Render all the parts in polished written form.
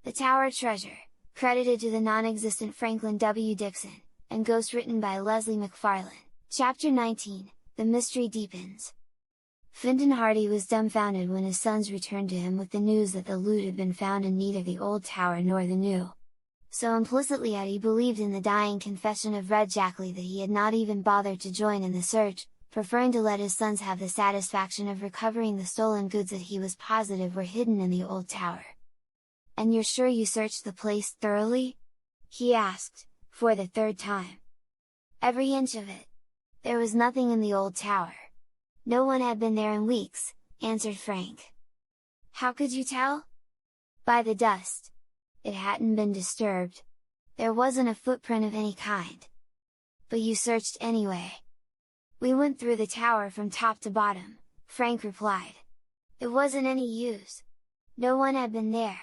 The Tower Treasure, credited to the non-existent Franklin W. Dixon, and ghostwritten by Leslie McFarlane. Chapter 19, The Mystery Deepens. Fintan Hardy was dumbfounded when his sons returned to him with the news that the loot had been found in neither the old tower nor the new. So implicitly had he believed in the dying confession of Red Jackley that he had not even bothered to join in the search, preferring to let his sons have the satisfaction of recovering the stolen goods that he was positive were hidden in the old tower. "And you're sure you searched the place thoroughly?" he asked, for the third time. "Every inch of it. There was nothing in the old tower. No one had been there in weeks," answered Frank. "How could you tell?" "By the dust. It hadn't been disturbed. There wasn't a footprint of any kind." "But you searched anyway." "We went through the tower from top to bottom," Frank replied. "It wasn't any use. No one had been there.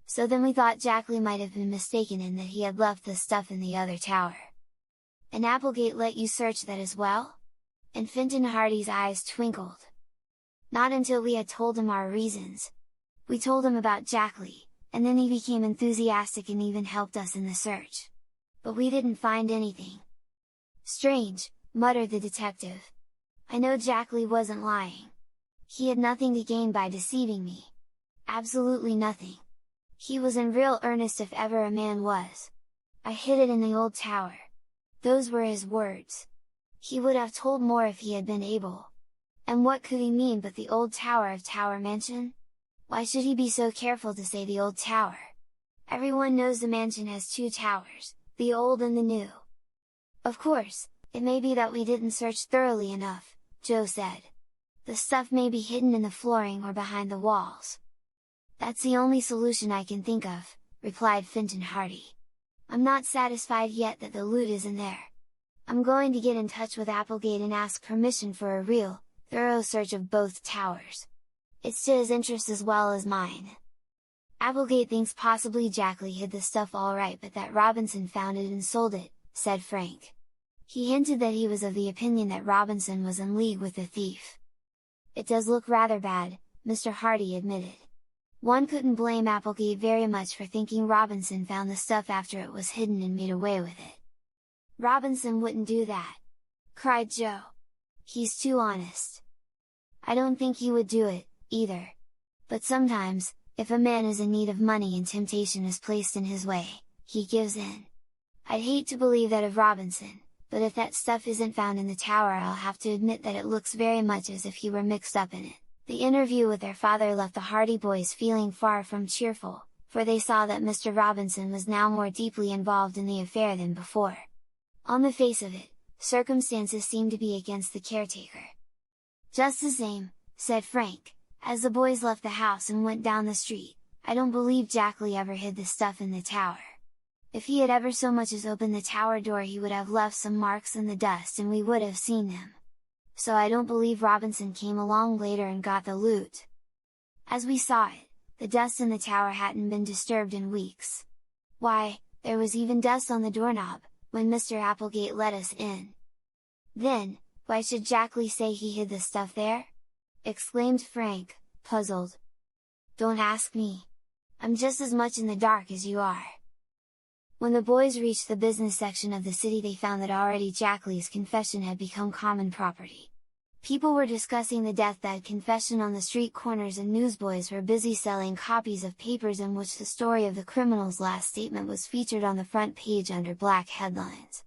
So then we thought Jackley might have been mistaken and that he had left the stuff in the other tower." "And Applegate let you search that as well?" And Fintan Hardy's eyes twinkled. "Not until we had told him our reasons. We told him about Jackley, and then he became enthusiastic and even helped us in the search. But we didn't find anything." "Strange," muttered the detective. "I know Jackley wasn't lying. He had nothing to gain by deceiving me. Absolutely nothing. He was in real earnest if ever a man was. I hid it in the old tower. Those were his words. He would have told more if he had been able. And what could he mean but the old tower of Tower Mansion? Why should he be so careful to say the old tower? Everyone knows the mansion has two towers, the old and the new." "Of course, it may be that we didn't search thoroughly enough," Joe said. "The stuff may be hidden in the flooring or behind the walls." "That's the only solution I can think of," replied Fintan Hardy. "I'm not satisfied yet that the loot isn't there. I'm going to get in touch with Applegate and ask permission for a real, thorough search of both towers. It's to his interest as well as mine. Applegate thinks possibly Jackley hid the stuff alright but that Robinson found it and sold it," said Frank. He hinted that he was of the opinion that Robinson was in league with the thief. "It does look rather bad," Mr. Hardy admitted. "One couldn't blame Applegate very much for thinking Robinson found the stuff after it was hidden and made away with it." "Robinson wouldn't do that!" cried Joe. "He's too honest." "I don't think he would do it, either. But sometimes, if a man is in need of money and temptation is placed in his way, he gives in. I'd hate to believe that of Robinson, but if that stuff isn't found in the tower I'll have to admit that it looks very much as if he were mixed up in it." The interview with their father left the Hardy boys feeling far from cheerful, for they saw that Mr. Robinson was now more deeply involved in the affair than before. On the face of it, circumstances seemed to be against the caretaker. "Just the same," said Frank, as the boys left the house and went down the street, "I don't believe Jackley ever hid the stuff in the tower. If he had ever so much as opened the tower door he would have left some marks in the dust and we would have seen them. So I don't believe Robinson came along later and got the loot. As we saw it, the dust in the tower hadn't been disturbed in weeks. Why, there was even dust on the doorknob, when Mr. Applegate let us in." "Then, why should Jackley say he hid the stuff there?" exclaimed Frank, puzzled. "Don't ask me! I'm just as much in the dark as you are." When the boys reached the business section of the city they found that already Jackley's confession had become common property. People were discussing the deathbed confession on the street corners and newsboys were busy selling copies of papers in which the story of the criminal's last statement was featured on the front page under black headlines.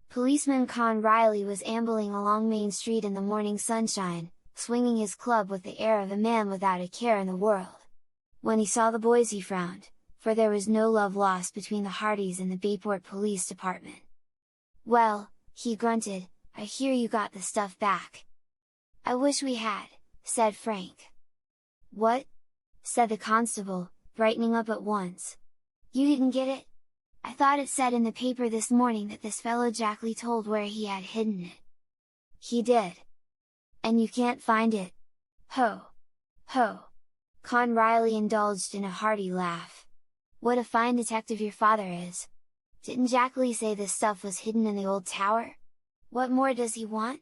Policeman Con Riley was ambling along Main Street in the morning sunshine, swinging his club with the air of a man without a care in the world. When he saw the boys he frowned, for there was no love lost between the Hardys and the Bayport Police Department. "Well," he grunted, "I hear you got the stuff back." "I wish we had," said Frank. "What?" said the constable, brightening up at once. "You didn't get it? I thought it said in the paper this morning that this fellow Jackley told where he had hidden it." "He did. And you can't find it? Ho! Ho!" Con Riley indulged in a hearty laugh. "What a fine detective your father is! Didn't Jackley say this stuff was hidden in the old tower? What more does he want?"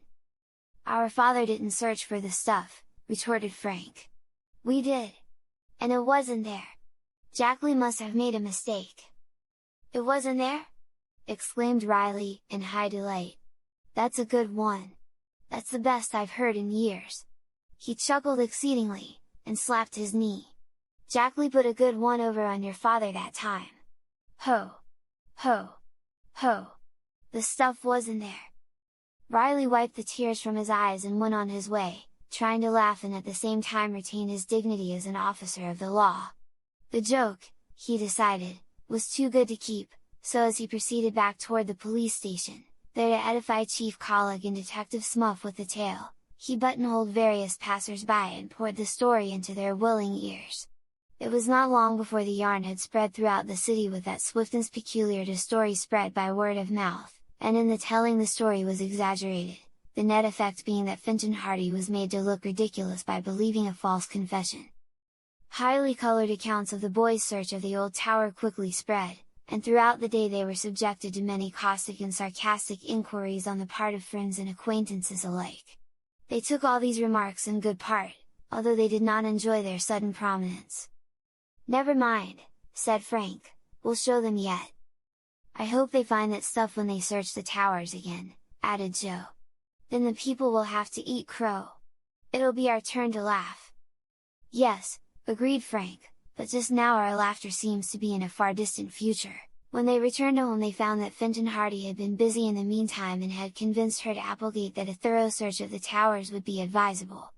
"Our father didn't search for the stuff," retorted Frank. "We did! And it wasn't there! Jackley must have made a mistake. It wasn't there? Exclaimed Riley, in high delight. That's a good one! That's the best I've heard in years! He chuckled exceedingly, and slapped his knee. Jackley put a good one over on your father that time! Ho! Ho! Ho! The stuff wasn't there! Riley wiped the tears from his eyes and went on his way, trying to laugh and at the same time retain his dignity as an officer of the law. The joke, he decided, was too good to keep, so as he proceeded back toward the police station, there to edify Chief Collick and Detective Smuff with the tale, he buttonholed various passers-by and poured the story into their willing ears. It was not long before the yarn had spread throughout the city with that swiftness peculiar to stories spread by word of mouth, and in the telling the story was exaggerated, the net effect being that Fintan Hardy was made to look ridiculous by believing a false confession. Highly colored accounts of the boys' search of the old tower quickly spread, and throughout the day they were subjected to many caustic and sarcastic inquiries on the part of friends and acquaintances alike. They took all these remarks in good part, although they did not enjoy their sudden prominence. "Never mind," said Frank, "we'll show them yet. I hope they find that stuff when they search the towers again," added Joe. "Then the people will have to eat crow. It'll be our turn to laugh." "Yes," agreed Frank, "but just now our laughter seems to be in a far distant future." When they returned home they found that Fintan Hardy had been busy in the meantime and had convinced Herd Applegate that a thorough search of the towers would be advisable.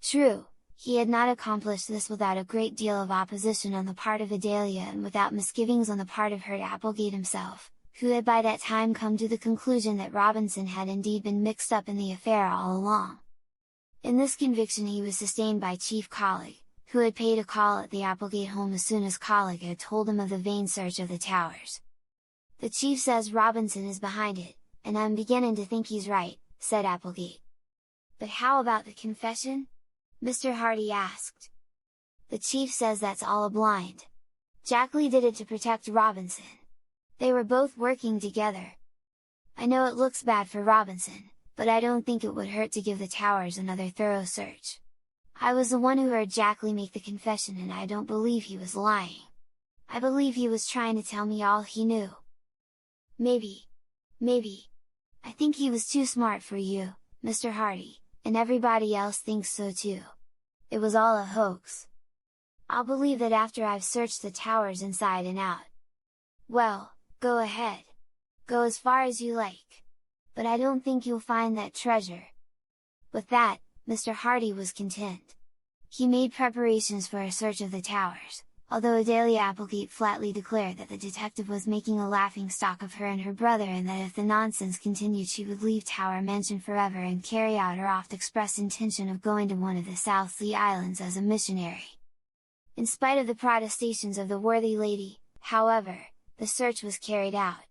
True, he had not accomplished this without a great deal of opposition on the part of Adelia and without misgivings on the part of Herd Applegate himself, who had by that time come to the conclusion that Robinson had indeed been mixed up in the affair all along. In this conviction he was sustained by Chief Collick, who had paid a call at the Applegate home as soon as Collick had told him of the vain search of the towers. "The chief says Robinson is behind it, and I'm beginning to think he's right," said Applegate. "But how about the confession?" Mr. Hardy asked. "The chief says that's all a blind. Jackley did it to protect Robinson. They were both working together. I know it looks bad for Robinson, but I don't think it would hurt to give the towers another thorough search. I was the one who heard Jackley make the confession and I don't believe he was lying. I believe he was trying to tell me all he knew." Maybe. I think he was too smart for you, Mr. Hardy, and everybody else thinks so too. It was all a hoax. I'll believe that after I've searched the towers inside and out." "Well, go ahead. Go as far as you like. But I don't think you'll find that treasure." With that, Mr. Hardy was content. He made preparations for a search of the towers, although Adelia Applegate flatly declared that the detective was making a laughing stock of her and her brother and that if the nonsense continued she would leave Tower Mansion forever and carry out her oft-expressed intention of going to one of the South Sea Islands as a missionary. In spite of the protestations of the worthy lady, however, the search was carried out.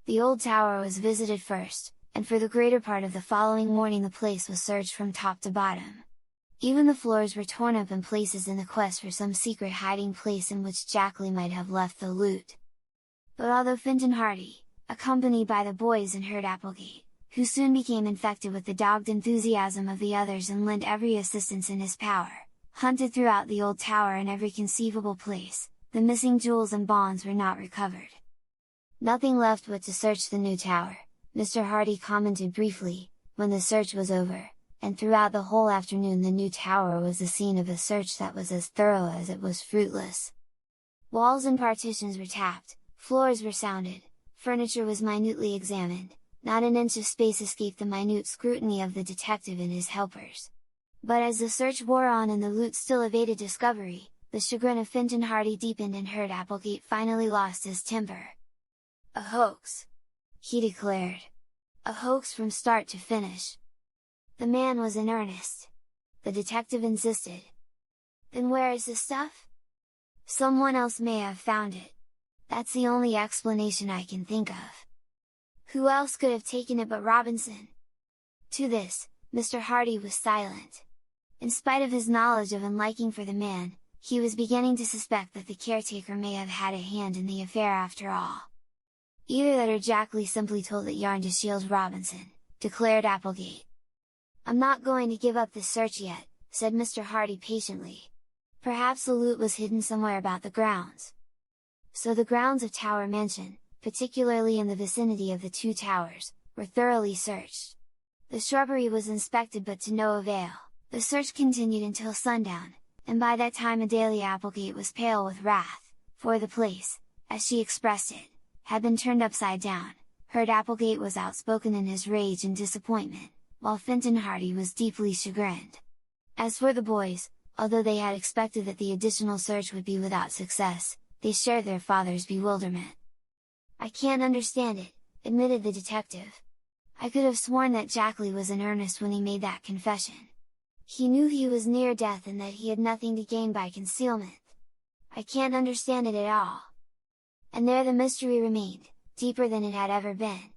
The old tower was visited first, and for the greater part of the following morning the place was searched from top to bottom. Even the floors were torn up in places in the quest for some secret hiding place in which Jackley might have left the loot. But although Fintan Hardy, accompanied by the boys and Herd Applegate, who soon became infected with the dogged enthusiasm of the others and lent every assistance in his power, hunted throughout the old tower in every conceivable place, the missing jewels and bonds were not recovered. "Nothing left but to search the new tower," Mr. Hardy commented briefly, when the search was over, and throughout the whole afternoon the new tower was the scene of a search that was as thorough as it was fruitless. Walls and partitions were tapped, floors were sounded, furniture was minutely examined, not an inch of space escaped the minute scrutiny of the detective and his helpers. But as the search wore on and the loot still evaded discovery, the chagrin of Fintan Hardy deepened and Herd Applegate finally lost his temper. "A hoax!" he declared. "A hoax from start to finish!" The man was in earnest. The detective insisted. "Then where is the stuff?" "Someone else may have found it. That's the only explanation I can think of. Who else could have taken it but Robinson?" To this, Mr. Hardy was silent. In spite of his knowledge of and liking for the man, he was beginning to suspect that the caretaker may have had a hand in the affair after all. "Either that or Jackley simply told that yarn to shield Robinson," declared Applegate. "I'm not going to give up this search yet," said Mr. Hardy patiently. Perhaps the loot was hidden somewhere about the grounds. So the grounds of Tower Mansion, particularly in the vicinity of the two towers, were thoroughly searched. The shrubbery was inspected but to no avail. The search continued until sundown, and by that time Adelia Applegate was pale with wrath, for the place, as she expressed it, had been turned upside down. Herd Applegate was outspoken in his rage and disappointment, while Fintan Hardy was deeply chagrined. As for the boys, although they had expected that the additional search would be without success, they shared their father's bewilderment. "I can't understand it," admitted the detective. "I could have sworn that Jackley was in earnest when he made that confession. He knew he was near death and that he had nothing to gain by concealment. I can't understand it at all." And there the mystery remained, deeper than it had ever been.